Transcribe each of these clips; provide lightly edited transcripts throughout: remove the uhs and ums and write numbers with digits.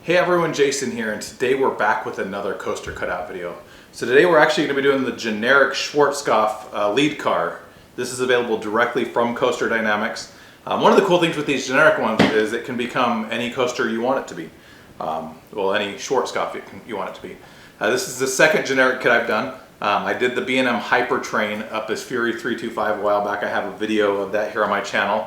Hey everyone, Jason here, and today we're back with another coaster cutout video. So today we're actually going to be doing the generic Schwarzkopf lead car. This is available directly from CoasterDynamix. One of the cool things with these generic ones is it can become any coaster you want it to be. Well, any Schwarzkopf you want it to be. This is the second generic kit I've done. I did the B&M Hyper Train up as Fury 325 a while back. I have a video of that here on my channel.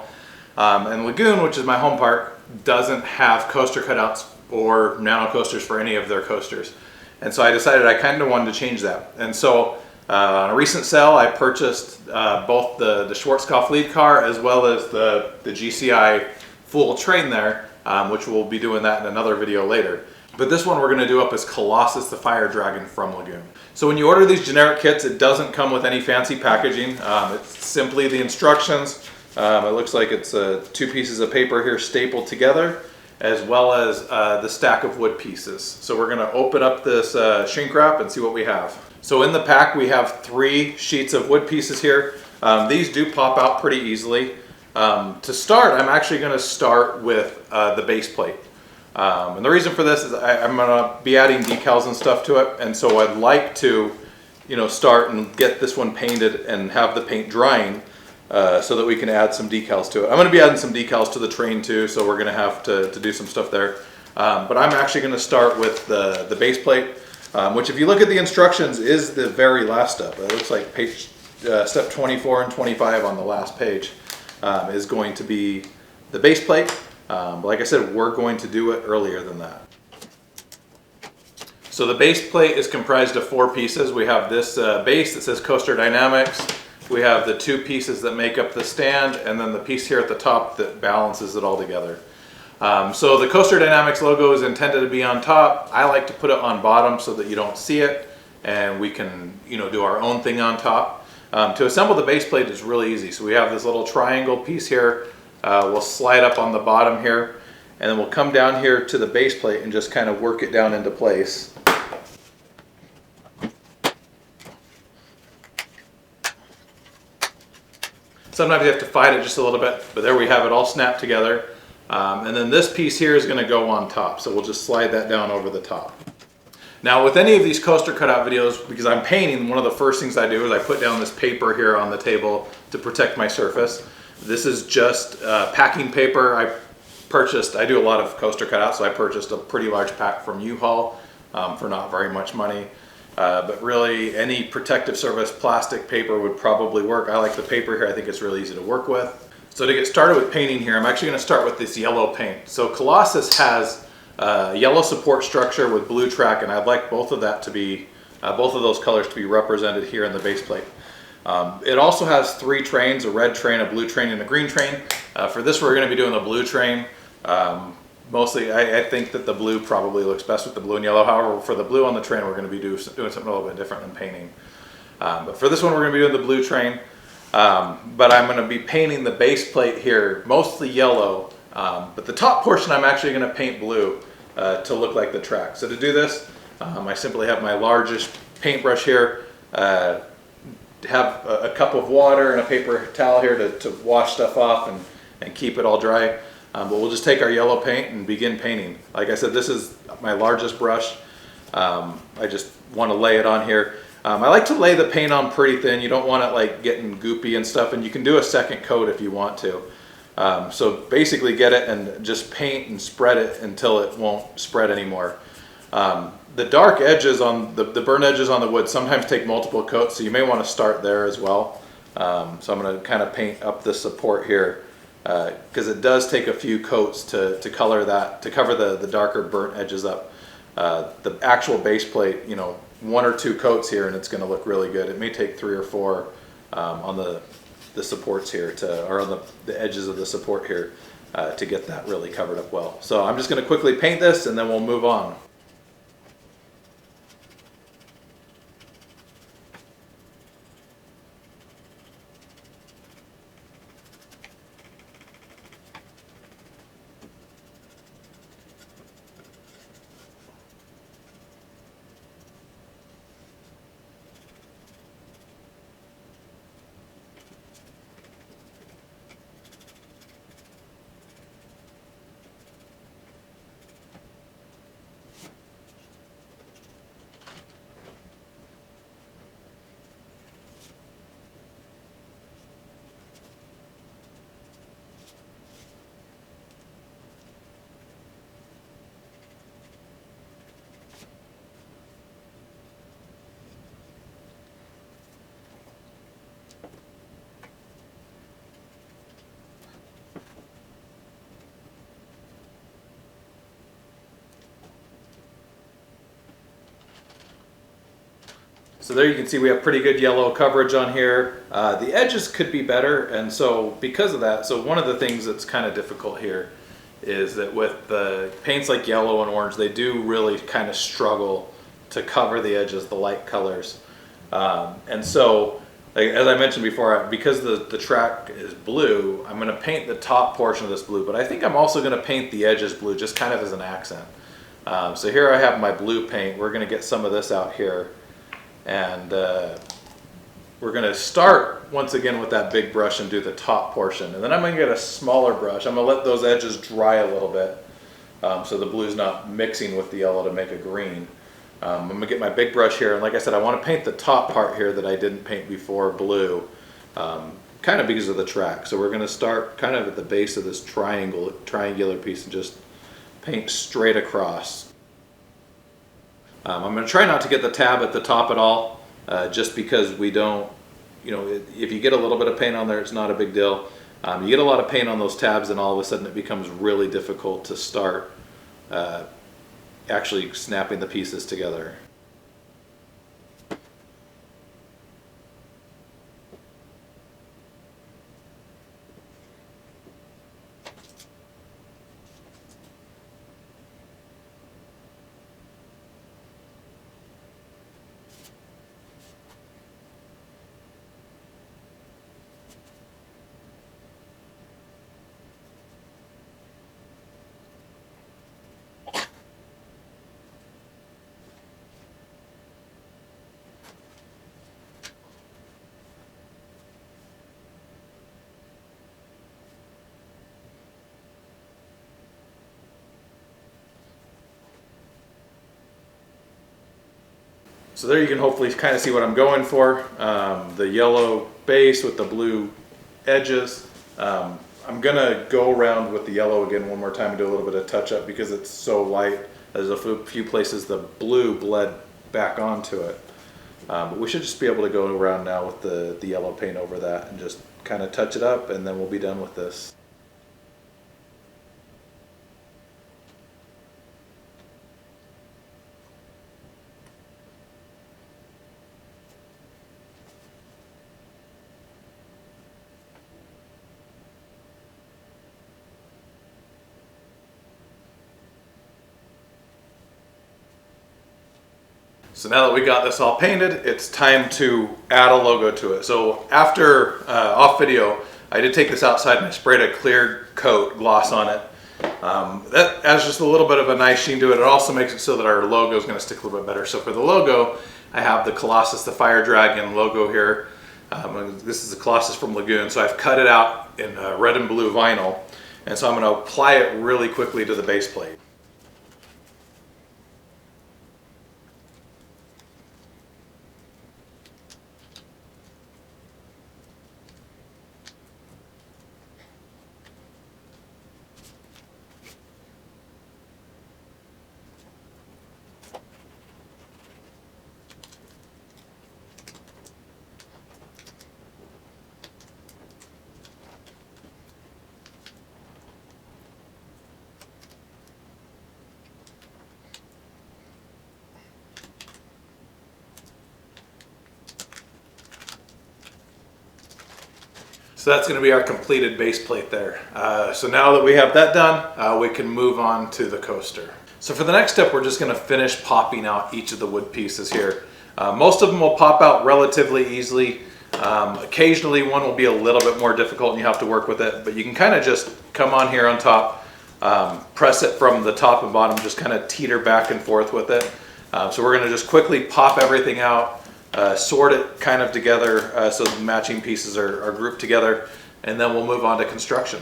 And Lagoon, which is my home park, doesn't have coaster cutouts or nano coasters for any of their coasters. And so I decided I kind of wanted to change that. And so on a recent sale, I purchased both the Schwarzkopf lead car as well as the GCI full train there, which we'll be doing that in another video later. But this one we're going to do up as Colossus the Fire Dragon from Lagoon. So when you order these generic kits, it doesn't come with any fancy packaging. It's simply the instructions. It looks like it's two pieces of paper here stapled together, as well as the stack of wood pieces. So we're going to open up this shrink wrap and see what we have. So in the pack we have 3 sheets of wood pieces here. These do pop out pretty easily. To start, I'm actually going to start with the base plate. And the reason for this is I'm going to be adding decals and stuff to it, and so I'd like to, start and get this one painted and have the paint drying so that we can add some decals to it. I'm going to be adding some decals to the train too, so we're going to have to do some stuff there. But I'm actually going to start with the base plate, which if you look at the instructions is the very last step. It looks like page step 24 and 25 on the last page is going to be the base plate. But like I said, we're going to do it earlier than that. So the base plate is comprised of 4 pieces. We have this base that says CoasterDynamix. We have the 2 pieces that make up the stand, and then the piece here at the top that balances it all together. So the CoasterDynamix logo is intended to be on top. I like to put it on bottom so that you don't see it, and we can do our own thing on top. To assemble the base plate is really easy. So we have this little triangle piece here. We'll slide up on the bottom here, and then we'll come down here to the base plate and just kind of work it down into place. Sometimes you have to fight it just a little bit, but there we have it all snapped together. And then this piece here is going to go on top, so we'll just slide that down over the top. Now with any of these coaster cutout videos, because I'm painting, one of the first things I do is I put down this paper here on the table to protect my surface. This is just packing paper. I do a lot of coaster cutouts, so I purchased a pretty large pack from U-Haul for not very much money. But really, any protective surface plastic paper would probably work. I like the paper here. I think it's really easy to work with. So to get started with painting here, I'm actually going to start with this yellow paint. So Colossus has a yellow support structure with blue track, and I'd like both of those colors to be represented here in the base plate. It also has 3 trains, a red train, a blue train, and a green train. For this, we're going to be doing the blue train. Mostly, I think that the blue probably looks best with the blue and yellow. However, for the blue on the train, we're going to be doing something a little bit different than painting. But for this one, we're going to be doing the blue train. But I'm going to be painting the base plate here, mostly yellow. But the top portion, I'm actually going to paint blue to look like the track. So to do this, I simply have my largest paintbrush here. Have a cup of water and a paper towel here to wash stuff off and keep it all dry. But we'll just take our yellow paint and begin painting. Like I said, this is my largest brush. I just want to lay it on here. I like to lay the paint on pretty thin. You don't want it like getting goopy and stuff, and you can do a second coat if you want to. So basically get it and just paint and spread it until it won't spread anymore. The dark edges on the burnt edges on the wood sometimes take multiple coats, so you may want to start there as well. So I'm going to kind of paint up the support here because it does take a few coats to color that, to cover the darker burnt edges up. The actual base plate, 1 or 2 coats here and it's going to look really good. It may take 3 or 4 on the supports here or on the edges of the support here to get that really covered up well. So I'm just going to quickly paint this and then we'll move on. So there you can see we have pretty good yellow coverage on here. The edges could be better, and so because of that, so one of the things that's kind of difficult here is that with the paints like yellow and orange, they do really kind of struggle to cover the edges, the light colors. And so, like, as I mentioned before, because the track is blue, I'm going to paint the top portion of this blue, but I think I'm also going to paint the edges blue just kind of as an accent. So here I have my blue paint. We're going to get some of this out here, and we're going to start once again with that big brush and do the top portion, and then I'm going to get a smaller brush. I'm going to let those edges dry a little bit so the blue's not mixing with the yellow to make a green. I'm going to get my big brush here, and like I said, I want to paint the top part here that I didn't paint before blue, kind of because of the track. So we're going to start kind of at the base of this triangular piece and just paint straight across. I'm going to try not to get the tab at the top at all, just because we don't, you know, if you get a little bit of paint on there, it's not a big deal. You get a lot of paint on those tabs and all of a sudden it becomes really difficult to start actually snapping the pieces together. So there you can hopefully kind of see what I'm going for. The yellow base with the blue edges. I'm gonna go around with the yellow again one more time and do a little bit of touch up because it's so light. There's a few places the blue bled back onto it. But we should just be able to go around now with the yellow paint over that and just kind of touch it up, and then we'll be done with this. So now that we got this all painted, it's time to add a logo to it. So after off video, I did take this outside and I sprayed a clear coat gloss on it. That adds just a little bit of a nice sheen to it. It also makes it so that our logo is going to stick a little bit better. So for the logo, I have the Colossus, the Fire Dragon logo here. This is the Colossus from Lagoon. So I've cut it out in red and blue vinyl. And so I'm going to apply it really quickly to the base plate. So that's going to be our completed base plate there. So now that we have that done, we can move on to the coaster. So for the next step, we're just going to finish popping out each of the wood pieces here. Most of them will pop out relatively easily. Occasionally one will be a little bit more difficult and you have to work with it, but you can kind of just come on here on top, press it from the top and bottom, just kind of teeter back and forth with it. So we're going to just quickly pop everything out. Sort it kind of together so the matching pieces are grouped together, and then we'll move on to construction.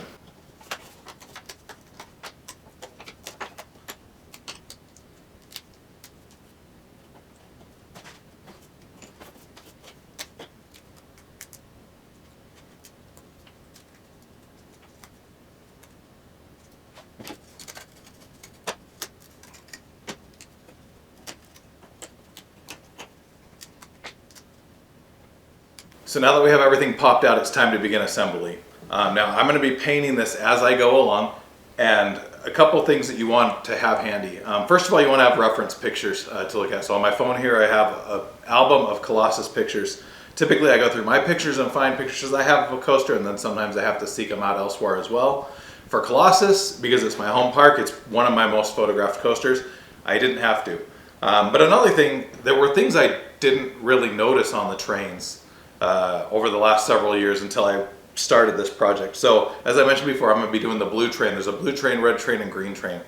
So now that we have everything popped out, it's time to begin assembly. Now I'm going to be painting this as I go along, and a couple things that you want to have handy. First of all, you want to have reference pictures to look at. So on my phone here, I have an album of Colossus pictures. Typically, I go through my pictures and find pictures I have of a coaster, and then sometimes I have to seek them out elsewhere as well. For Colossus, because it's my home park, it's one of my most photographed coasters, I didn't have to. But another thing, there were things I didn't really notice on the trains over the last several years until I started this project. So as I mentioned before, I'm going to be doing the blue train. There's a blue train, red train, and green train.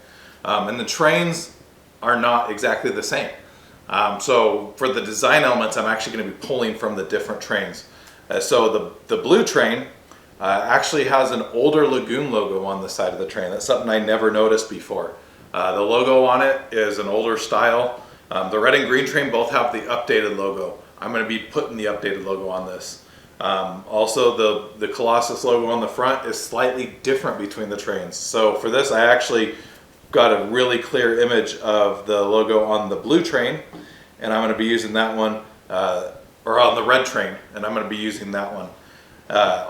And the trains are not exactly the same. So for the design elements, I'm actually going to be pulling from the different trains. So the blue train actually has an older Lagoon logo on the side of the train. That's something I never noticed before. The logo on it is an older style. The red and green train both have the updated logo. I'm going to be putting the updated logo on this. Also, the Colossus logo on the front is slightly different between the trains. So for this, I actually got a really clear image of the logo on the blue train, and I'm going to be using that one, or on the red train, and I'm going to be using that one.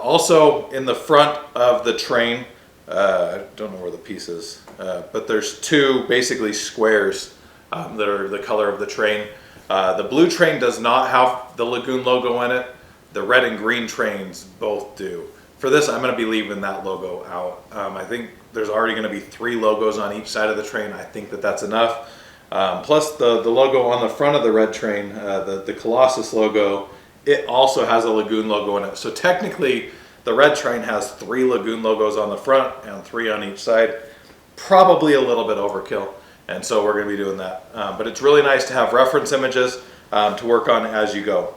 Also, in the front of the train, I don't know where the piece is, but there's two basically squares that are the color of the train. The blue train does not have the Lagoon logo in it. The red and green trains both do. For this, I'm going to be leaving that logo out. I think there's already going to be 3 logos on each side of the train. I think that that's enough. Plus the logo on the front of the red train, the Colossus logo, it also has a Lagoon logo in it. So technically, the red train has 3 Lagoon logos on the front and 3 on each side. Probably a little bit overkill. And so we're going to be doing that. But it's really nice to have reference images to work on as you go.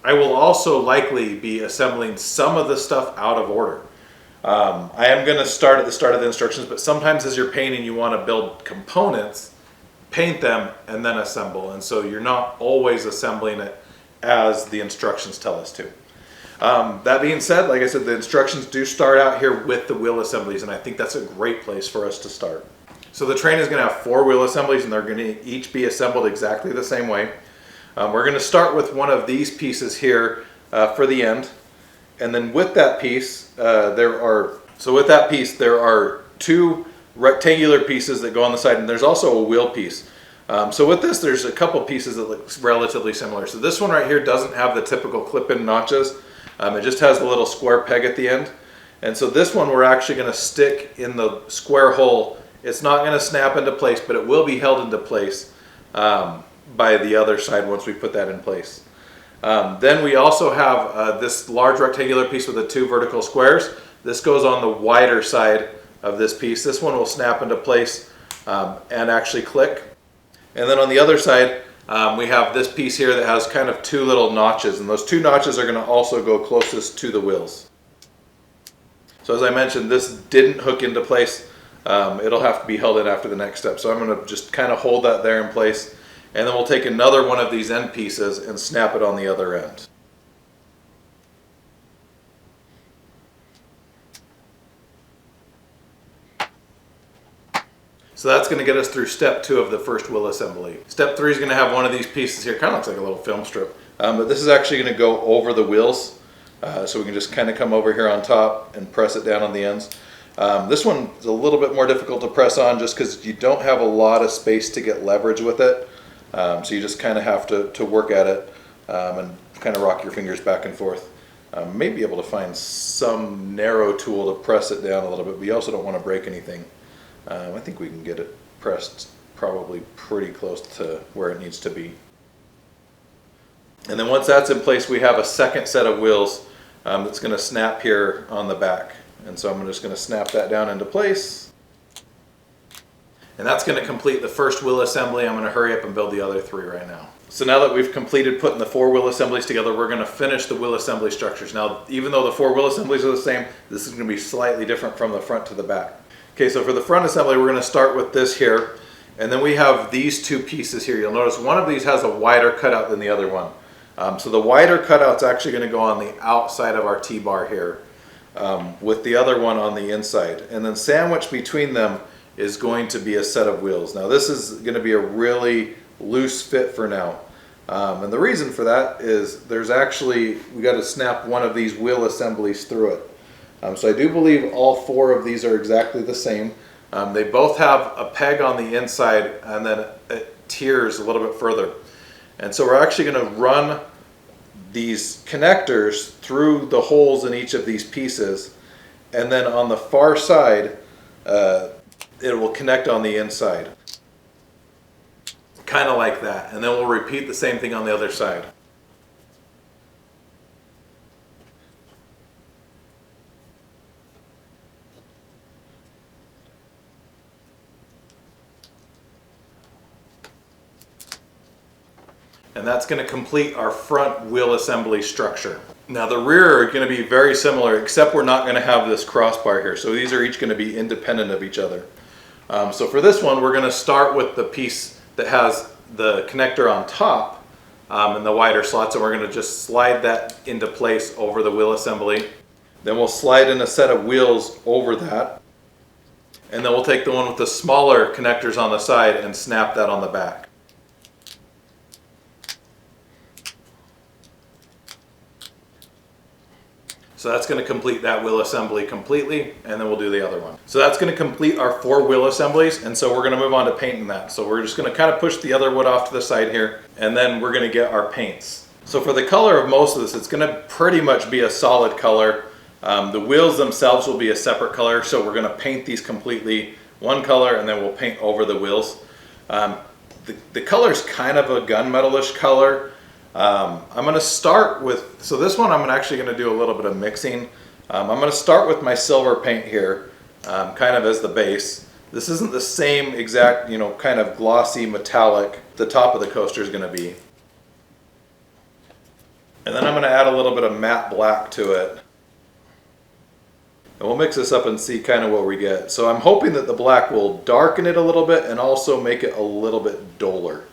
I will also likely be assembling some of the stuff out of order. I am going to start at the start of the instructions, but sometimes as you're painting, you want to build components, paint them, and then assemble. And so you're not always assembling it as the instructions tell us to. That being said, like I said, the instructions do start out here with the wheel assemblies, and I think that's a great place for us to start. So the train is going to have 4 wheel assemblies, and they're going to each be assembled exactly the same way. We're going to start with one of these pieces here for the end, and then with that piece, there are 2 rectangular pieces that go on the side, and there's also a wheel piece. So with this, there's a couple pieces that look relatively similar. So this one right here doesn't have the typical clip-in notches. It just has a little square peg at the end. And so this one we're actually going to stick in the square hole. It's not going to snap into place, but it will be held into place by the other side once we put that in place. Then we also have this large rectangular piece with the 2 vertical squares. This goes on the wider side of this piece. This one will snap into place and actually click. And then on the other side, we have this piece here that has kind of 2 little notches, and those 2 notches are going to also go closest to the wheels. So as I mentioned, this didn't hook into place. It'll have to be held in after the next step. So I'm going to just kind of hold that there in place, and then we'll take another one of these end pieces and snap it on the other end. So that's going to get us through step 2 of the first wheel assembly. Step 3 is going to have one of these pieces here, kind of looks like a little film strip, but this is actually going to go over the wheels, so we can just kind of come over here on top and press it down on the ends. This one is a little bit more difficult to press on just because you don't have a lot of space to get leverage with it, so you just kind of have to work at it and kind of rock your fingers back and forth. May be able to find some narrow tool to press it down a little bit, but you also don't want to break anything. I think we can get it pressed probably pretty close to where it needs to be. And then once that's in place, we have a second set of wheels that's going to snap here on the back. And so I'm just going to snap that down into place. And that's going to complete the first wheel assembly. I'm going to hurry up and build the other 3 right now. So now that we've completed putting the 4 wheel assemblies together, we're going to finish the wheel assembly structures. Now, even though the 4 wheel assemblies are the same, this is going to be slightly different from the front to the back. Okay, so for the front assembly, we're going to start with this here, and then we have these 2 pieces here. You'll notice one of these has a wider cutout than the other one. So the wider cutout's actually going to go on the outside of our T-bar here, with the other one on the inside. And then sandwiched between them is going to be a set of wheels. Now this is going to be a really loose fit for now. And the reason for that is we got to snap one of these wheel assemblies through it. So I do believe all 4 of these are exactly the same. They both have a peg on the inside and then it tiers a little bit further. And so we're actually going to run these connectors through the holes in each of these pieces, and then on the far side it will connect on the inside, kind of like that, and then we'll repeat the same thing on the other side. And that's going to complete our front wheel assembly structure. Now the rear are going to be very similar, except we're not going to have this crossbar here. So these are each going to be independent of each other. So for this one, we're going to start with the piece that has the connector on top and the wider slots, and we're going to just slide that into place over the wheel assembly. Then we'll slide in a set of wheels over that. And then we'll take the one with the smaller connectors on the side and snap that on the back. So that's going to complete that wheel assembly completely, and then we'll do the other one. So that's going to complete our 4 wheel assemblies, and so we're going to move on to painting that. So we're just going to kind of push the other wood off to the side here, and then we're going to get our paints. So for the color of most of this, it's going to pretty much be a solid color. The wheels themselves will be a separate color, so we're going to paint these completely one color, and then we'll paint over the wheels. The color is kind of a gunmetal-ish color. I'm going to start with, so this one I'm actually going to do a little bit of mixing. I'm going to start with my silver paint here, kind of as the base. This isn't the same exact, kind of glossy metallic the top of the coaster is going to be. And then I'm going to add a little bit of matte black to it. And we'll mix this up and see kind of what we get. So I'm hoping that the black will darken it a little bit and also make it a little bit duller.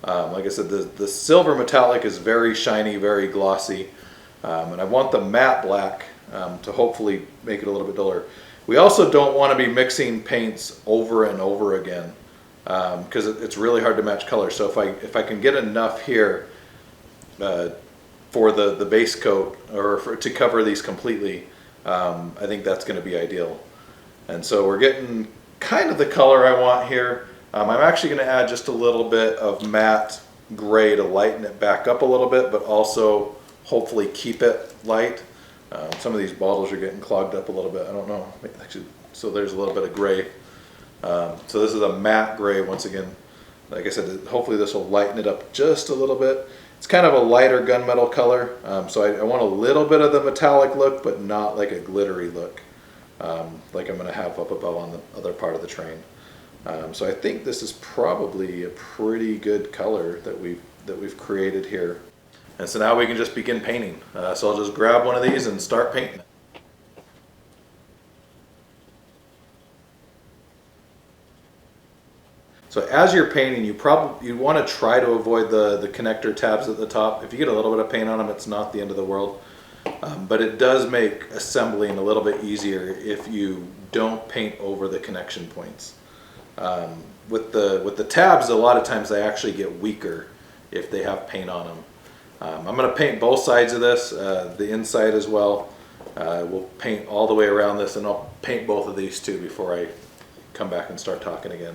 Like I said, the silver metallic is very shiny, very glossy, and I want the matte black to hopefully make it a little bit duller. We also don't want to be mixing paints over and over again because it's really hard to match color. So if I can get enough here for the base coat or to cover these completely, I think that's going to be ideal. And so we're getting kind of the color I want here. I'm actually going to add just a little bit of matte gray to lighten it back up a little bit, but also hopefully keep it light. Some of these bottles are getting clogged up a little bit. I don't know. Actually, so there's a little bit of gray. So this is a matte gray once again. Like I said, hopefully this will lighten it up just a little bit. It's kind of a lighter gunmetal color, so I want a little bit of the metallic look, but not like a glittery look, like I'm going to have up above on the other part of the train. So I think this is probably a pretty good color that we've created here. And so now we can just begin painting. So I'll just grab one of these and start painting it. So as you're painting, you want to try to avoid the connector tabs at the top. If you get a little bit of paint on them, it's not the end of the world. But it does make assembling a little bit easier if you don't paint over the connection points. With the tabs, a lot of times they actually get weaker if they have paint on them. I'm going to paint both sides of this, the inside as well. We'll paint all the way around this, and I'll paint both of these too before I come back and start talking again.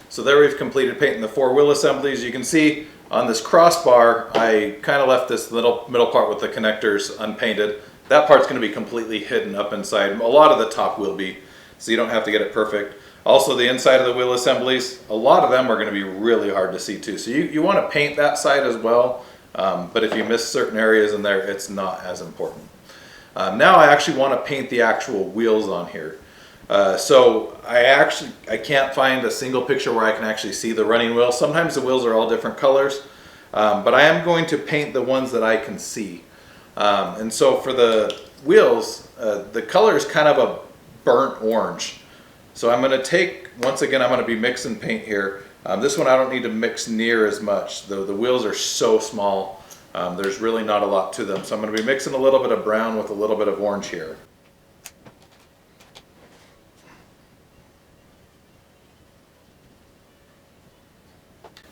So there we've completed painting the 4 wheel assemblies. You can see on this crossbar, I kind of left this middle part with the connectors unpainted. That part's going to be completely hidden up inside. A lot of the top will be, so you don't have to get it perfect. Also the inside of the wheel assemblies, a lot of them are going to be really hard to see too. So you want to paint that side as well, but if you miss certain areas in there, it's not as important. Now I actually want to paint the actual wheels on here. So I can't find a single picture where I can actually see the running wheels. Sometimes the wheels are all different colors, but I am going to paint the ones that I can see. And so for the wheels, the color is kind of a burnt orange. So I'm going to take, once again, I'm going to be mixing paint here. This one I don't need to mix near as much. The wheels are so small, there's really not a lot to them. So I'm going to be mixing a little bit of brown with a little bit of orange here.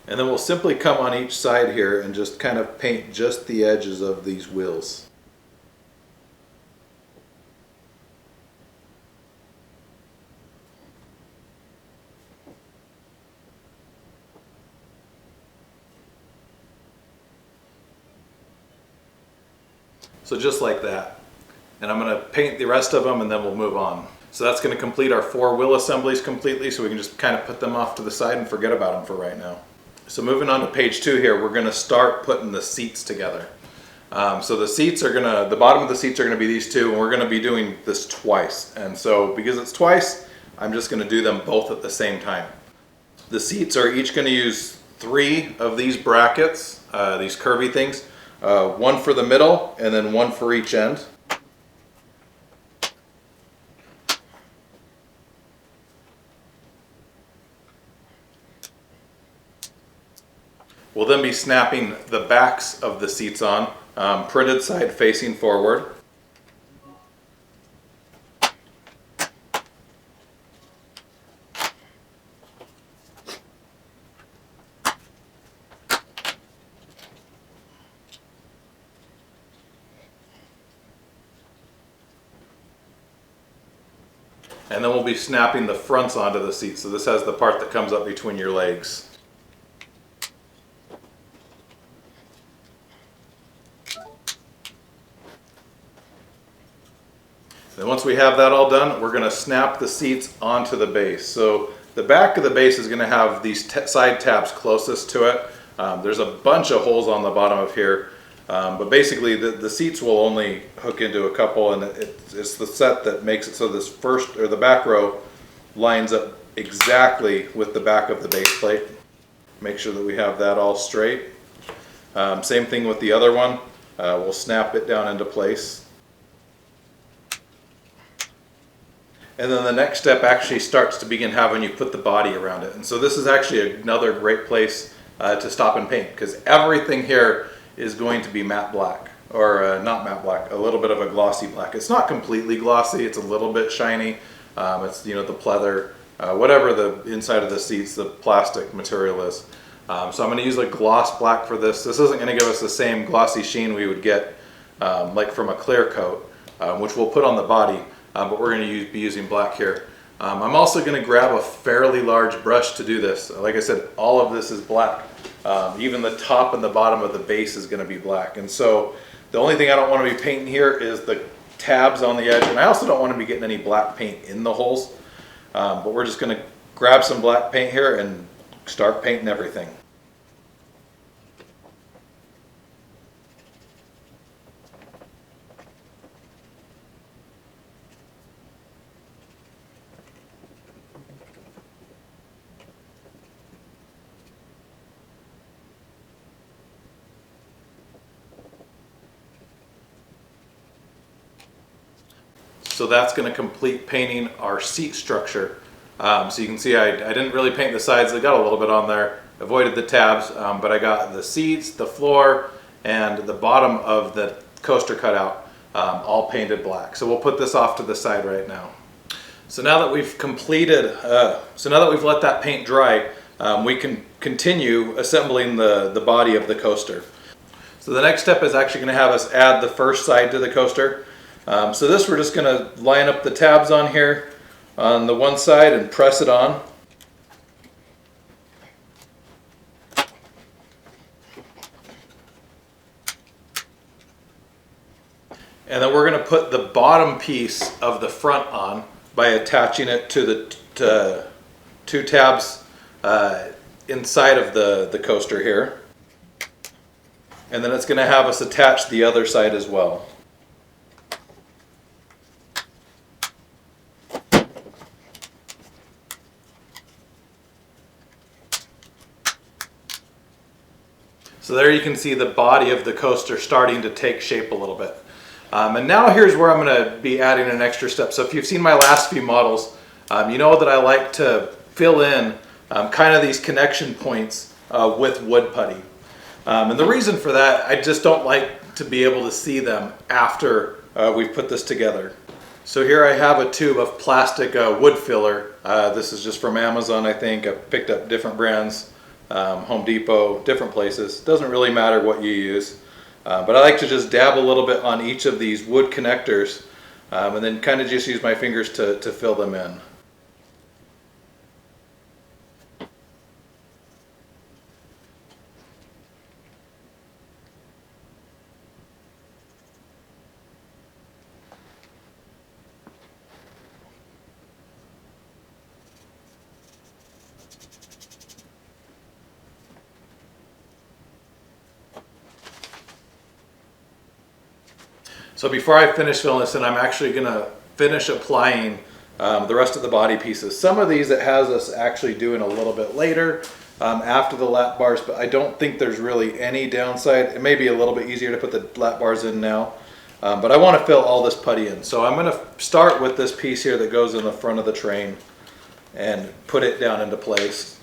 And then we'll simply come on each side here and just kind of paint just the edges of these wheels. So just like that. And I'm going to paint the rest of them and then we'll move on. So that's going to complete our 4 wheel assemblies completely, so we can just kind of put them off to the side and forget about them for right now. So moving on to page 2 here, we're going to start putting the seats together. So the seats are the bottom of the seats are going to be these two, and we're going to be doing this twice. And so because it's twice, I'm just going to do them both at the same time. The seats are each going to use 3 of these brackets, these curvy things, 1 for the middle and then 1 for each end. We'll then be snapping the backs of the seats on, printed side facing forward. And then we'll be snapping the fronts onto the seat. So this has the part that comes up between your legs. Then once we have that all done, we're going to snap the seats onto the base. So the back of the base is going to have these side tabs closest to it. There's a bunch of holes on the bottom of here, but basically the seats will only hook into a couple, and it's the set that makes it so this first, or the back row, lines up exactly with the back of the base plate. Make sure that we have that all straight. Same thing with the other one. We'll snap it down into place. And then the next step actually starts to begin having you put the body around it. And so this is actually another great place to stop and paint, because everything here is going to be matte black, or not matte black, a little bit of a glossy black. It's not completely glossy, it's a little bit shiny. It's, you know, the pleather, whatever the inside of the seats, the plastic material is. So I'm going to use a gloss black for this. This isn't going to give us the same glossy sheen we would get like from a clear coat, which we'll put on the body. But we're going to be using black here. I'm also going to grab a fairly large brush to do this. Like I said, all of this is black. Even the top and the bottom of the base is going to be black. And so the only thing I don't want to be painting here is the tabs on the edge. And I also don't want to be getting any black paint in the holes. But we're just going to grab some black paint here and start painting everything. So that's going to complete painting our seat structure. So you can see I didn't really paint the sides. I got a little bit on there, avoided the tabs, but I got the seats, the floor, and the bottom of the coaster cutout all painted black. So we'll put this off to the side right now. So now that we've completed, so now that we've let that paint dry, we can continue assembling the body of the coaster. So the next step is actually going to have us add the first side to the coaster. So this, we're just going to line up the tabs on here on the one side and press it on. And then we're going to put the bottom piece of the front on by attaching it to the two tabs inside of the coaster here. And then it's going to have us attach the other side as well. So there you can see the body of the coaster starting to take shape a little bit. And now here's where I'm going to be adding an extra step. So if you've seen my last few models, you know that I like to fill in kind of these connection points with wood putty. And the reason for that, I just don't like to be able to see them after we've put this together. So here I have a tube of plastic wood filler. This is just from Amazon, I think. I've picked up different brands, Home Depot, different places. Doesn't really matter what you use. But I like to just dab a little bit on each of these wood connectors and then kind of just use my fingers to fill them in. So before I finish filling this in, I'm actually going to finish applying the rest of the body pieces. Some of these it has us actually doing a little bit later after the lap bars, but I don't think there's really any downside. It may be a little bit easier to put the lap bars in now, but I want to fill all this putty in. So I'm going to start with this piece here that goes in the front of the train and put it down into place.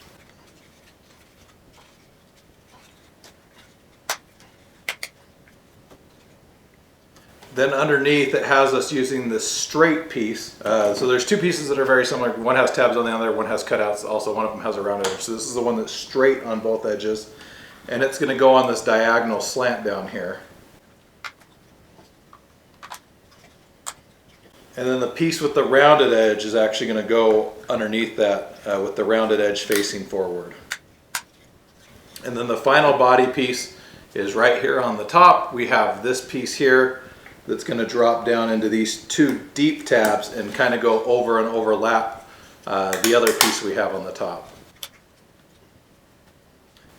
Then underneath it has us using this straight piece. So there's two pieces that are very similar. One has tabs on the other, one has cutouts. Also one of them has a round edge. So this is the one that's straight on both edges. And it's gonna go on this diagonal slant down here. And then the piece with the rounded edge is actually gonna go underneath that with the rounded edge facing forward. And then the final body piece is right here on the top. We have this piece here that's going to drop down into these two deep tabs and kind of go over and overlap the other piece we have on the top.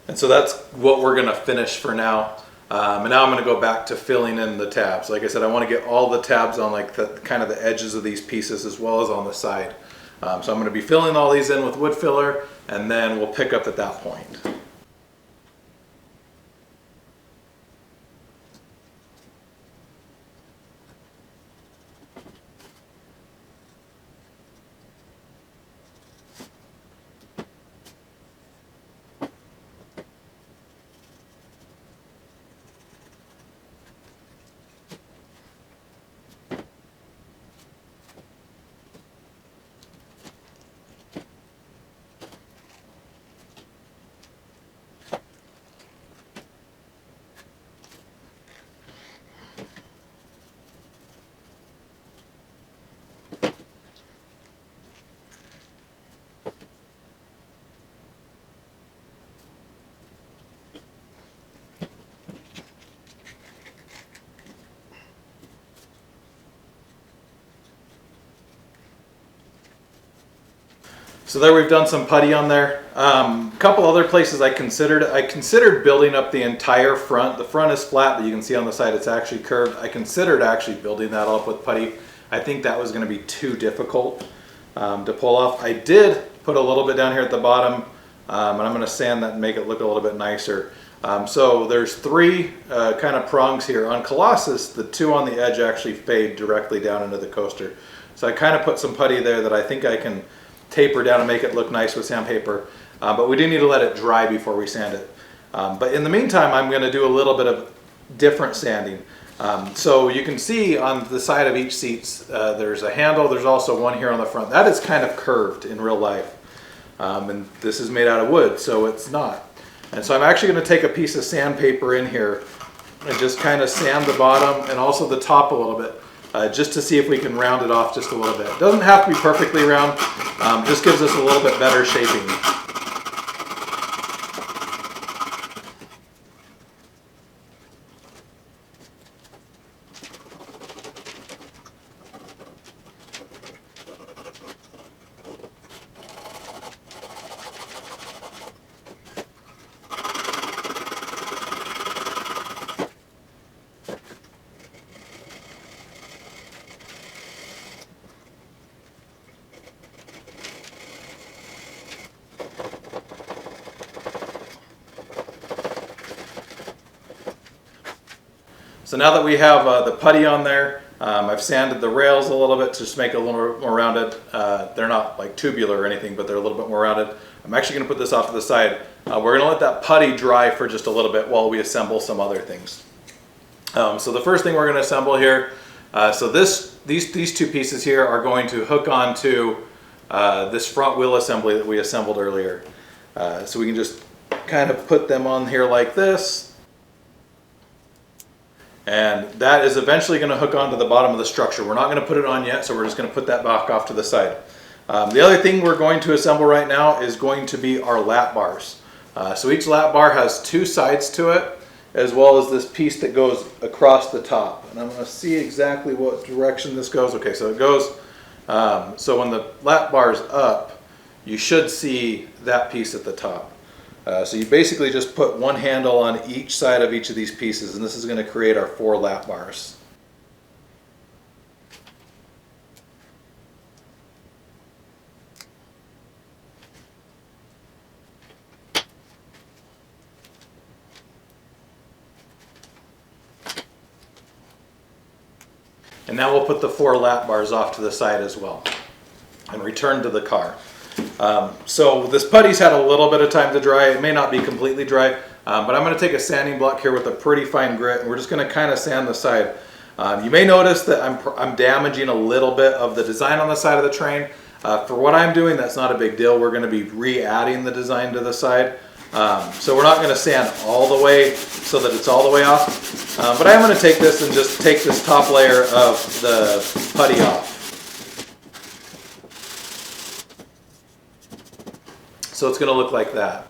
And so that's what we're going to finish for now. And now I'm going to go back to filling in the tabs. Like I said, I want to get all the tabs on like the kind of the edges of these pieces as well as on the side. So I'm going to be filling all these in with wood filler, and then we'll pick up at that point. So there we've done some putty on there. A couple other places I considered building up the entire front. The front is flat, but you can see on the side it's actually curved. I considered actually building that all up with putty. I think that was going to be too difficult to pull off. I did put a little bit down here at the bottom, and I'm going to sand that and make it look a little bit nicer. So there's three kind of prongs here. On Colossus, the two on the edge actually fade directly down into the coaster. So I kind of put some putty there that I think I can taper down and make it look nice with sandpaper, but we do need to let it dry before we sand it. But in the meantime, I'm going to do a little bit of different sanding. So you can see on the side of each seat there's a handle. There's also one here on the front. That is kind of curved in real life, and this is made out of wood, so it's not. And so I'm actually going to take a piece of sandpaper in here and just kind of sand the bottom and also the top a little bit. Just to see if we can round it off just a little bit. It doesn't have to be perfectly round, just gives us a little bit better shaping. So now that we have the putty on there, I've sanded the rails a little bit to just make it a little more rounded. They're not like tubular or anything, but they're a little bit more rounded. I'm actually going to put this off to the side. We're going to let that putty dry for just a little bit while we assemble some other things. So the first thing we're going to assemble here, so these two pieces here are going to hook onto this front wheel assembly that we assembled earlier. So we can just kind of put them on here like this. And that is eventually going to hook onto the bottom of the structure. We're not going to put it on yet, so we're just going to put that back off to the side. The other thing we're going to assemble right now is going to be our lap bars. So each lap bar has two sides to it, as well as this piece that goes across the top. And I'm going to see exactly what direction this goes. Okay, so it goes, so when the lap bar is up, you should see that piece at the top. So you basically just put one handle on each side of each of these pieces, and this is going to create our 4 lap bars. And now we'll put the 4 lap bars off to the side as well and return to the car. So this putty's had a little bit of time to dry. It may not be completely dry, but I'm going to take a sanding block here with a pretty fine grit, and we're just going to kind of sand the side. You may notice that I'm damaging a little bit of the design on the side of the train. For what I'm doing, that's not a big deal. We're going to be re-adding the design to the side. So we're not going to sand all the way so that it's all the way off. But I am going to take this and just take this top layer of the putty off. So it's going to look like that.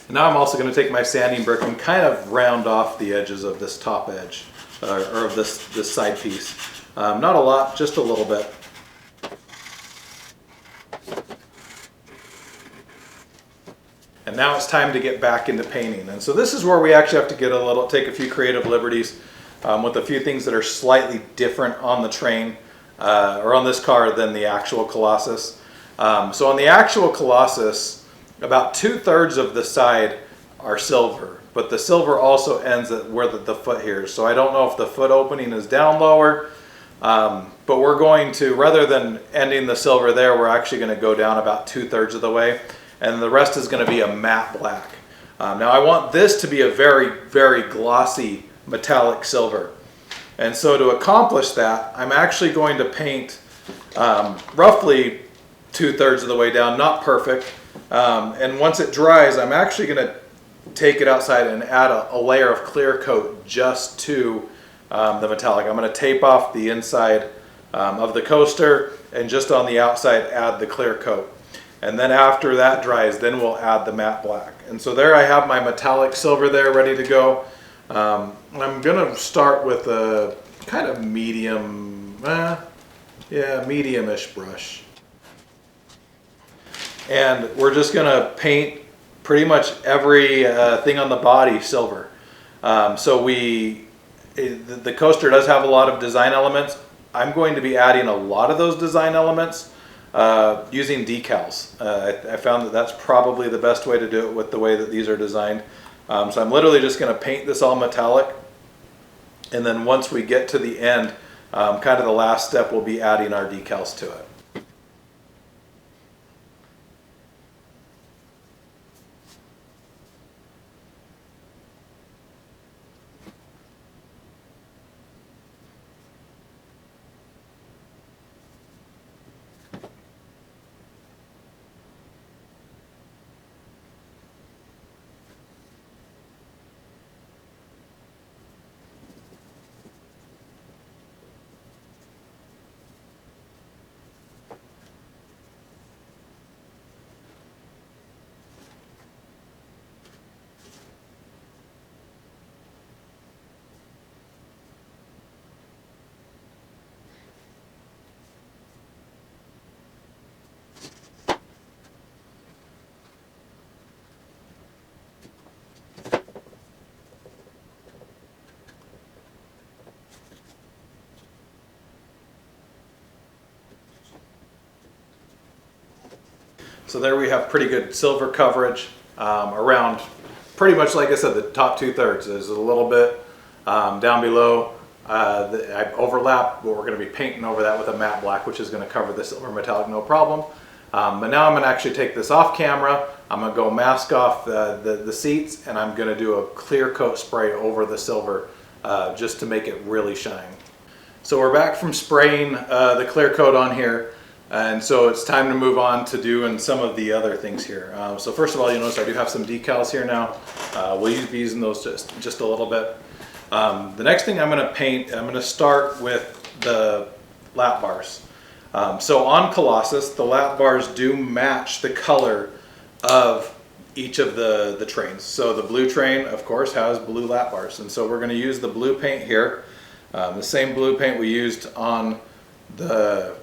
Now I'm also going to take my sanding brick and kind of round off the edges of this top edge, or of this side piece. Not a lot, just a little bit. And now it's time to get back into painting. And so this is where we actually have to take a few creative liberties with a few things that are slightly different on the train or on this car than the actual Colossus. So on the actual Colossus, about 2/3 of the side are silver, but the silver also ends at where the foot here is. So I don't know if the foot opening is down lower, but we're going to, rather than ending the silver there, we're actually going to go down about 2/3 of the way, and the rest is going to be a matte black. Now I want this to be a very, very glossy metallic silver. And so to accomplish that, I'm actually going to paint roughly 2/3 of the way down, not perfect. And once it dries, I'm actually going to take it outside and add a layer of clear coat just to the metallic. I'm going to tape off the inside of the coaster, and just on the outside add the clear coat. And then after that dries, then we'll add the matte black. And so there I have my metallic silver there ready to go. I'm going to start with a kind of medium-ish brush. And we're just going to paint pretty much every thing on the body silver. So the coaster does have a lot of design elements. I'm going to be adding a lot of those design elements using decals. I found that that's probably the best way to do it with the way that these are designed. So I'm literally just going to paint this all metallic. And then once we get to the end, kind of the last step will be adding our decals to it. So there we have pretty good silver coverage around pretty much, like I said, the top 2/3. There's a little bit down below. I overlap, but we're going to be painting over that with a matte black, which is going to cover the silver metallic no problem. But now I'm going to actually take this off camera. I'm going to go mask off the seats, and I'm going to do a clear coat spray over the silver just to make it really shine. So we're back from spraying the clear coat on here, and so it's time to move on to doing some of the other things here. So first of all, you'll notice I do have some decals here now. We'll be using those just a little bit. The next thing I'm going to paint, I'm going to start with the lap bars. So on Colossus, the lap bars do match the color of each of the trains. So the blue train, of course, has blue lap bars. And so we're going to use the blue paint here. The same blue paint we used on the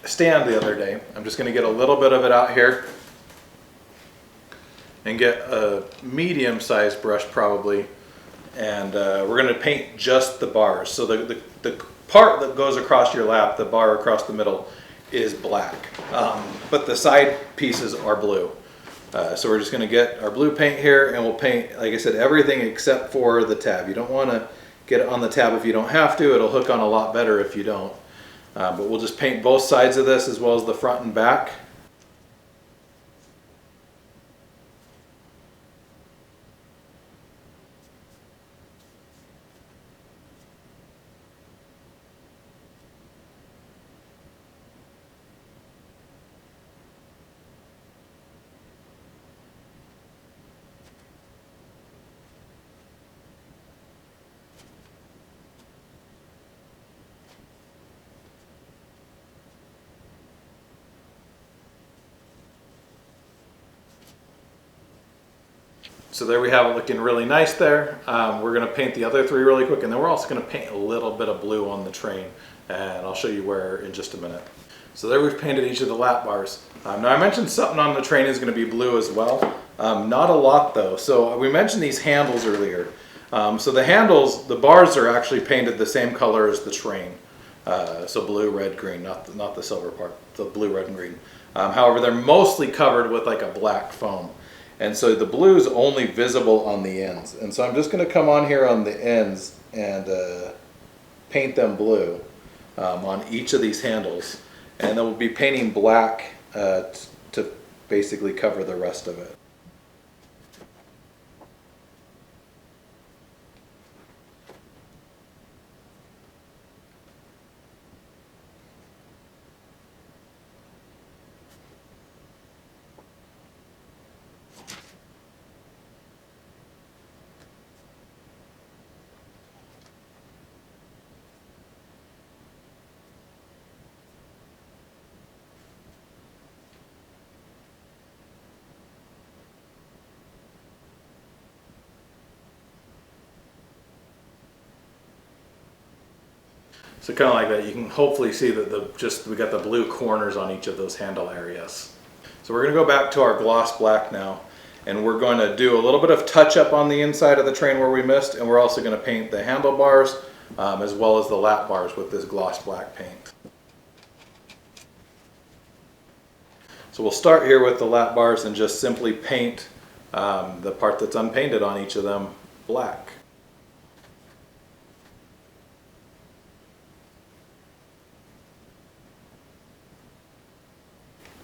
stand the other day. I'm just going to get a little bit of it out here and get a medium-sized brush probably. And we're going to paint just the bars. So the part that goes across your lap, the bar across the middle, is black. But the side pieces are blue. So we're just going to get our blue paint here, and we'll paint, like I said, everything except for the tab. You don't want to get it on the tab if you don't have to. It'll hook on a lot better if you don't. But we'll just paint both sides of this as well as the front and back. So there we have it looking really nice there. We're going to paint the other three really quick, and then we're also going to paint a little bit of blue on the train, and I'll show you where in just a minute. So there we've painted each of the lap bars. Now I mentioned something on the train is going to be blue as well. Not a lot though. So we mentioned these handles earlier. So the handles, the bars are actually painted the same color as the train. So blue, red, green, not the silver part, the blue, red, and green. However, they're mostly covered with like a black foam. And so the blue is only visible on the ends. And so I'm just going to come on here on the ends and paint them blue on each of these handles. And then we'll be painting black to basically cover the rest of it. So kind of like that, you can hopefully see that we got the blue corners on each of those handle areas. So we're going to go back to our gloss black now, and we're going to do a little bit of touch up on the inside of the train where we missed, and we're also going to paint the handlebars as well as the lap bars with this gloss black paint. So we'll start here with the lap bars and just simply paint the part that's unpainted on each of them black.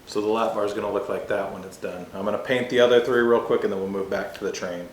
So the lap bar is going to look like that when it's done. I'm going to paint the other three real quick, and then we'll move back to the train.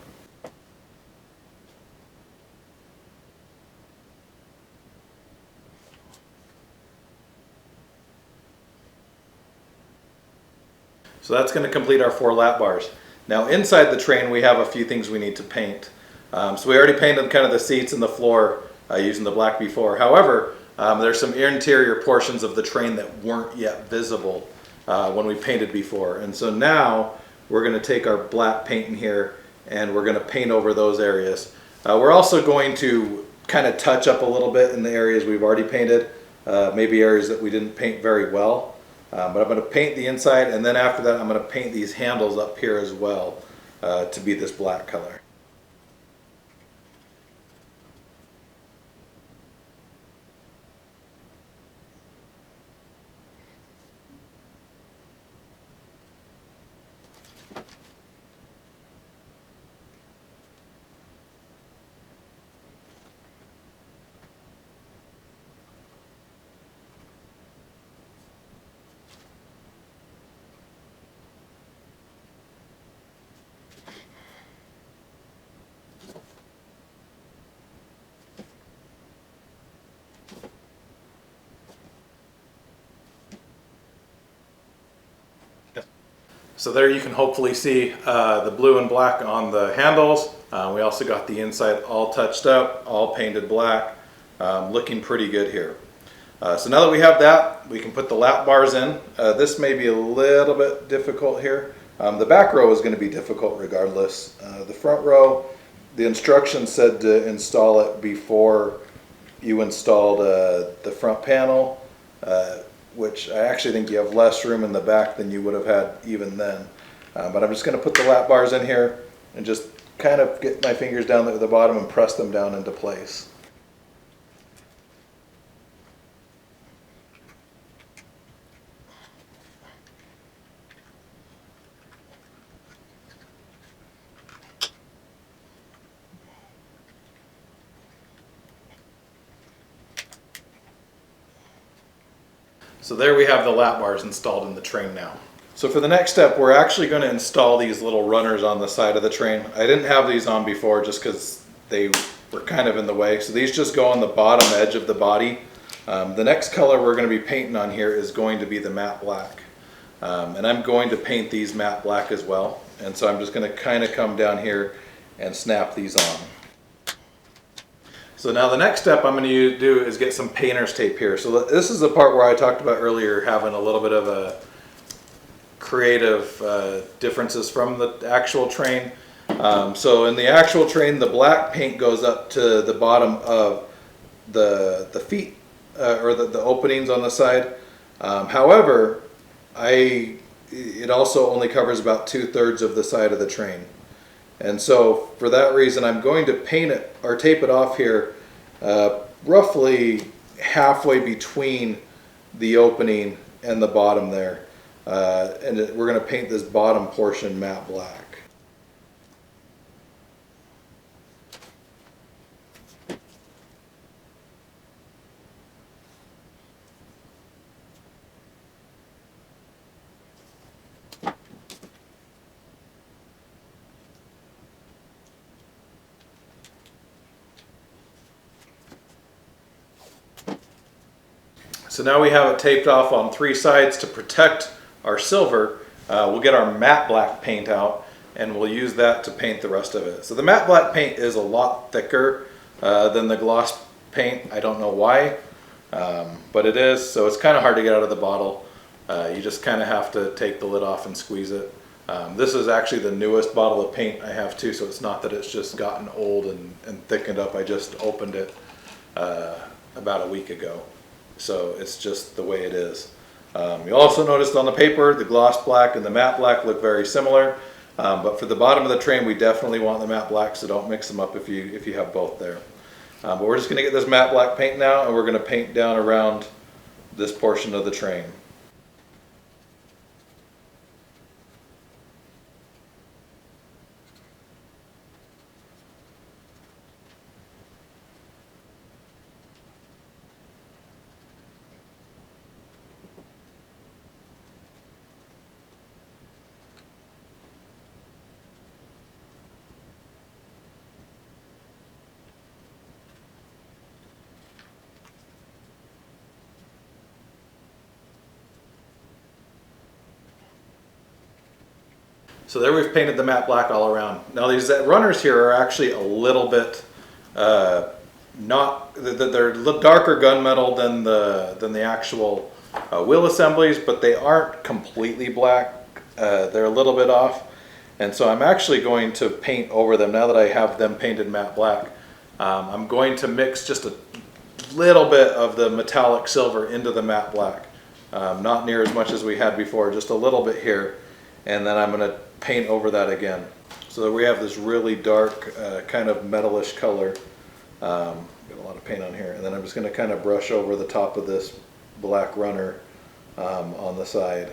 So that's going to complete our 4 lap bars. Now inside the train we have a few things we need to paint. So we already painted kind of the seats and the floor using the black before. However, there's some interior portions of the train that weren't yet visible when we painted before. And so now we're going to take our black paint in here and we're going to paint over those areas. We're also going to kind of touch up a little bit in the areas we've already painted, maybe areas that we didn't paint very well. But I'm going to paint the inside, and then after that I'm going to paint these handles up here as well to be this black color. So there you can hopefully see the blue and black on the handles. We also got the inside all touched up, all painted black, looking pretty good here. So now that we have that, we can put the lap bars in. This may be a little bit difficult here. The back row is going to be difficult regardless. The front row, the instructions said to install it before you installed the front panel, which I actually think you have less room in the back than you would have had even then. But I'm just going to put the lap bars in here and just kind of get my fingers down at the bottom and press them down into place. So there we have the lap bars installed in the train now. So for the next step, we're actually going to install these little runners on the side of the train. I didn't have these on before just because they were kind of in the way. So these just go on the bottom edge of the body. The next color we're going to be painting on here is going to be the matte black. And I'm going to paint these matte black as well. And so I'm just going to kind of come down here and snap these on. So now the next step I'm going to do is get some painter's tape here. So this is the part where I talked about earlier, having a little bit of a creative differences from the actual train. So in the actual train, the black paint goes up to the bottom of the feet or the openings on the side. However, it also only covers about 2/3 of the side of the train. And so for that reason, I'm going to paint it or tape it off here roughly halfway between the opening and the bottom there. And we're going to paint this bottom portion matte black. So now we have it taped off on 3 sides to protect our silver. We'll get our matte black paint out and we'll use that to paint the rest of it. So the matte black paint is a lot thicker than the gloss paint. I don't know why, but it is. So it's kind of hard to get out of the bottle. You just kind of have to take the lid off and squeeze it. This is actually the newest bottle of paint I have too, so it's not that it's just gotten old and thickened up. I just opened it about a week ago. So it's just the way it is. You also noticed on the paper the gloss black and the matte black look very similar, but for the bottom of the train we definitely want the matte black, so don't mix them up if you have both there. But we're just going to get this matte black paint now and we're going to paint down around this portion of the train. So there we've painted the matte black all around. Now these runners here are actually a little bit they're darker gunmetal than the actual wheel assemblies, but they aren't completely black. They're a little bit off, and so I'm actually going to paint over them now that I have them painted matte black. I'm going to mix just a little bit of the metallic silver into the matte black, not near as much as we had before, just a little bit here, and then I'm going to paint over that again so that we have this really dark kind of metalish color. Got a lot of paint on here, and then I'm just going to kind of brush over the top of this black runner on the side.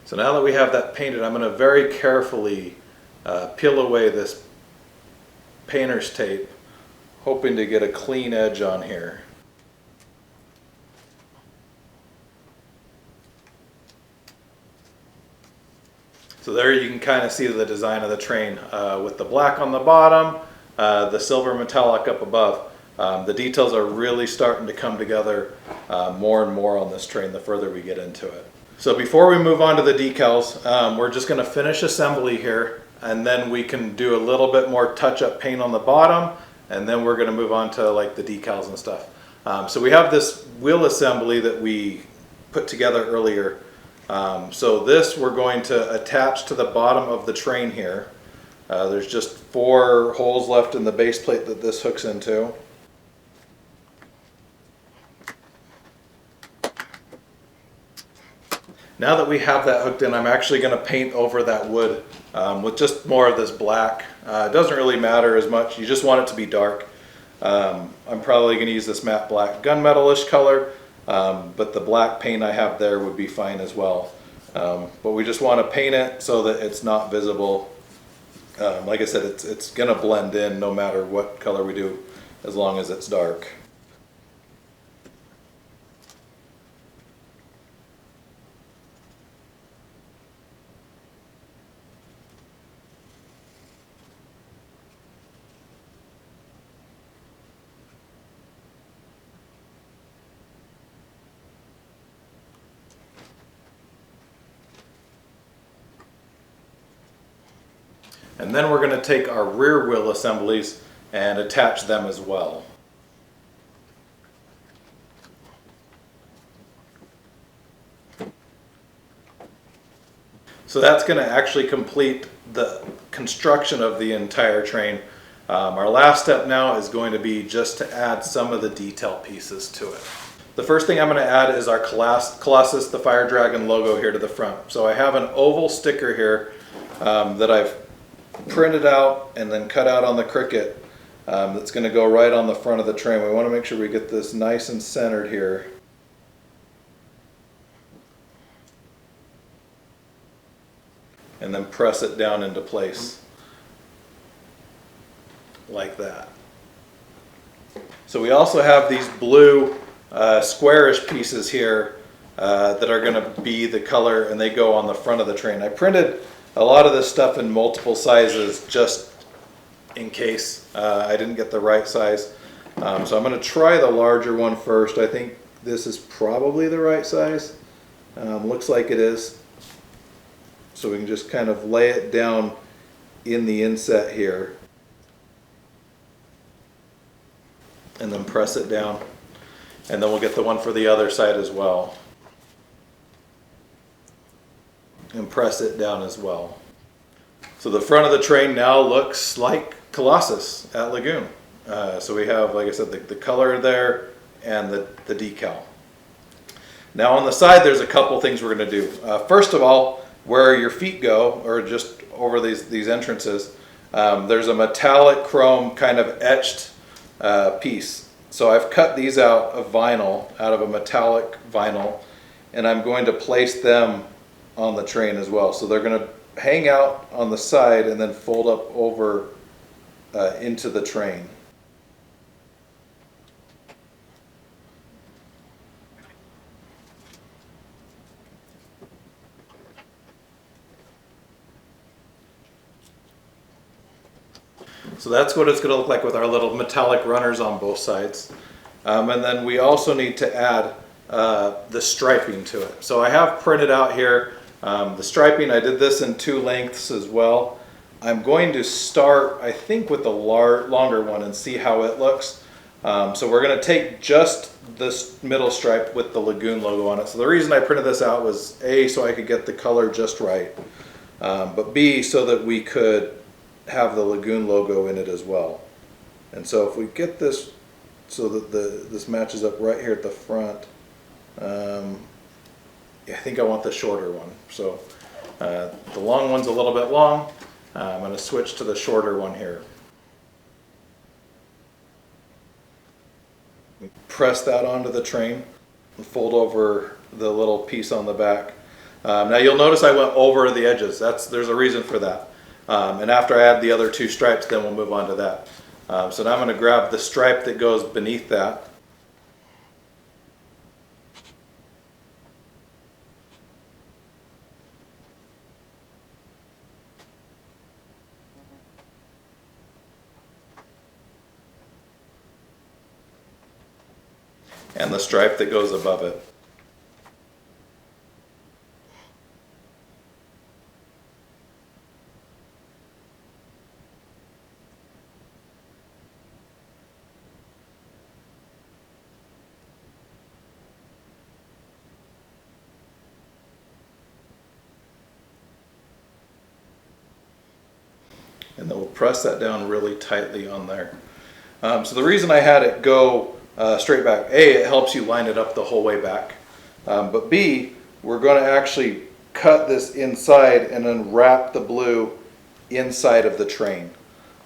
So now that we have that painted, I'm going to very carefully peel away this painter's tape, hoping to get a clean edge on here. So there you can kind of see the design of the train with the black on the bottom, the silver metallic up above. The details are really starting to come together more and more on this train the further we get into it. So before we move on to the decals, we're just going to finish assembly here, and then we can do a little bit more touch-up paint on the bottom, and then we're going to move on to like the decals and stuff. So we have this wheel assembly that we put together earlier. So this we're going to attach to the bottom of the train here. There's just 4 holes left in the base plate that this hooks into. Now that we have that hooked in, I'm actually going to paint over that wood with just more of this black. It doesn't really matter as much, you just want it to be dark. I'm probably going to use this matte black gunmetal-ish color, but the black paint I have there would be fine as well. But we just want to paint it so that it's not visible. Like I said, it's going to blend in no matter what color we do, as long as it's dark. And then we're going to take our rear wheel assemblies and attach them as well. So that's going to actually complete the construction of the entire train. Our last step now is going to be just to add some of the detail pieces to it. The first thing I'm going to add is our Colossus, the Fire Dragon logo here to the front. So I have an oval sticker here that I've printed out and then cut out on the Cricut that's going to go right on the front of the train. We want to make sure we get this nice and centered here. And then press it down into place like that. So we also have these blue squarish pieces here that are going to be the color, and they go on the front of the train. I printed a lot of this stuff in multiple sizes just in case I didn't get the right size. So I'm going to try the larger one first. I think this is probably the right size. Looks like it is. So we can just kind of lay it down in the inset here. And then press it down. And then we'll get the one for the other side as well. And press it down as well. So the front of the train now looks like Colossus at Lagoon. So we have, like I said, the color there and the decal. Now on the side there's a couple things we're going to do. First of all, where your feet go, or just over these entrances, there's a metallic chrome kind of etched piece. So I've cut these out of vinyl, out of a metallic vinyl, and I'm going to place them on the train as well. So they're going to hang out on the side and then fold up over into the train. So that's what it's going to look like with our little metallic runners on both sides. And then we also need to add the striping to it. So I have printed out here the striping. I did this in 2 lengths as well. I'm going to start, I think, with the longer one and see how it looks. So we're going to take just this middle stripe with the Lagoon logo on it. So the reason I printed this out was A, so I could get the color just right, but B, so that we could have the Lagoon logo in it as well. And so if we get this so that this matches up right here at the front, I think I want the shorter one. So the long one's a little bit long. I'm going to switch to the shorter one here. Press that onto the train and fold over the little piece on the back. Now you'll notice I went over the edges. There's a reason for that. And after I add the other 2 stripes, then we'll move on to that. So now I'm going to grab the stripe that goes beneath that. and the stripe that goes above it. And then we'll press that down really tightly on there. So the reason I had it go straight back, A, it helps you line it up the whole way back. But B, we're going to actually cut this inside and then wrap the blue inside of the train.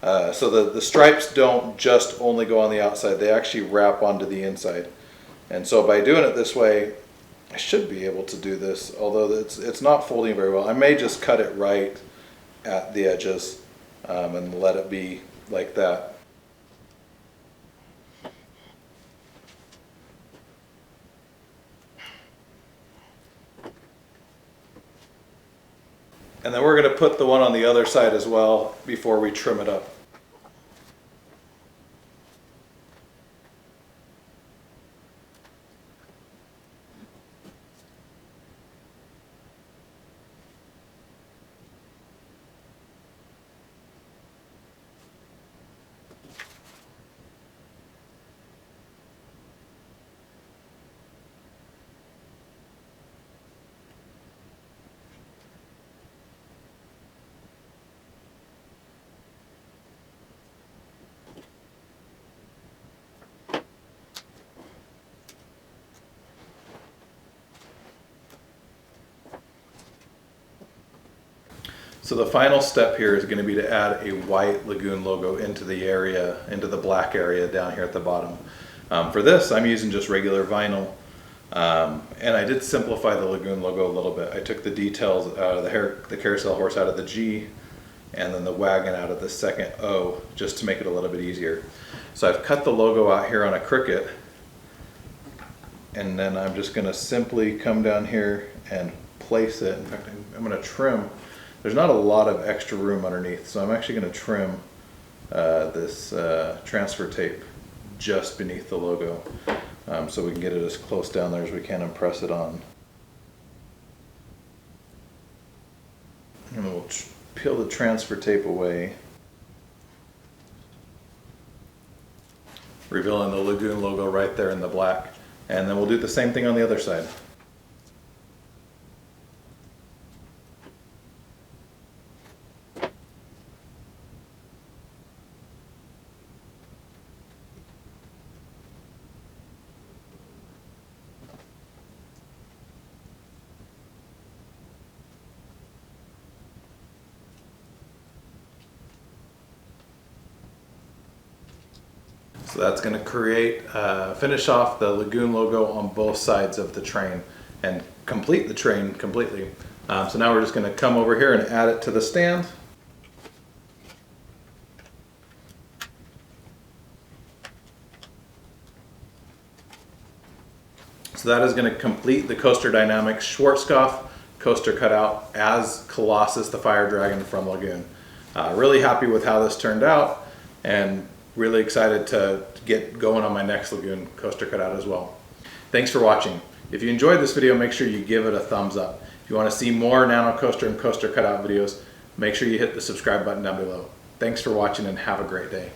So the stripes don't just only go on the outside, they actually wrap onto the inside. And so by doing it this way, I should be able to do this, although it's not folding very well. I may just cut it right at the edges and let it be like that. And then we're going to put the one on the other side as well before we trim it up. So the final step here is going to be to add a white Lagoon logo into the area, into the black area down here at the bottom. For this, I'm using just regular vinyl, and I did simplify the Lagoon logo a little bit. I took the details out of the carousel horse out of the G, and then the wagon out of the second O, just to make it a little bit easier. So I've cut the logo out here on a Cricut, and then I'm just going to simply come down here and place it. In fact, I'm going to trim. There's not a lot of extra room underneath, so I'm actually going to trim this transfer tape just beneath the logo so we can get it as close down there as we can and press it on. And we'll peel the transfer tape away, revealing the Lagoon logo right there in the black. And then we'll do the same thing on the other side. So that's going to finish off the Lagoon logo on both sides of the train and complete the train completely. So now we're just going to come over here and add it to the stand. So that is going to complete the CoasterDynamix Schwarzkopf Coaster Cutout as Colossus, the fire dragon from Lagoon. Really happy with how this turned out, and really excited to get going on my next Lagoon coaster cutout as well. Thanks for watching. If you enjoyed this video, make sure you give it a thumbs up. If you want to see more nano coaster and coaster cutout videos, make sure you hit the subscribe button down below. Thanks for watching and have a great day.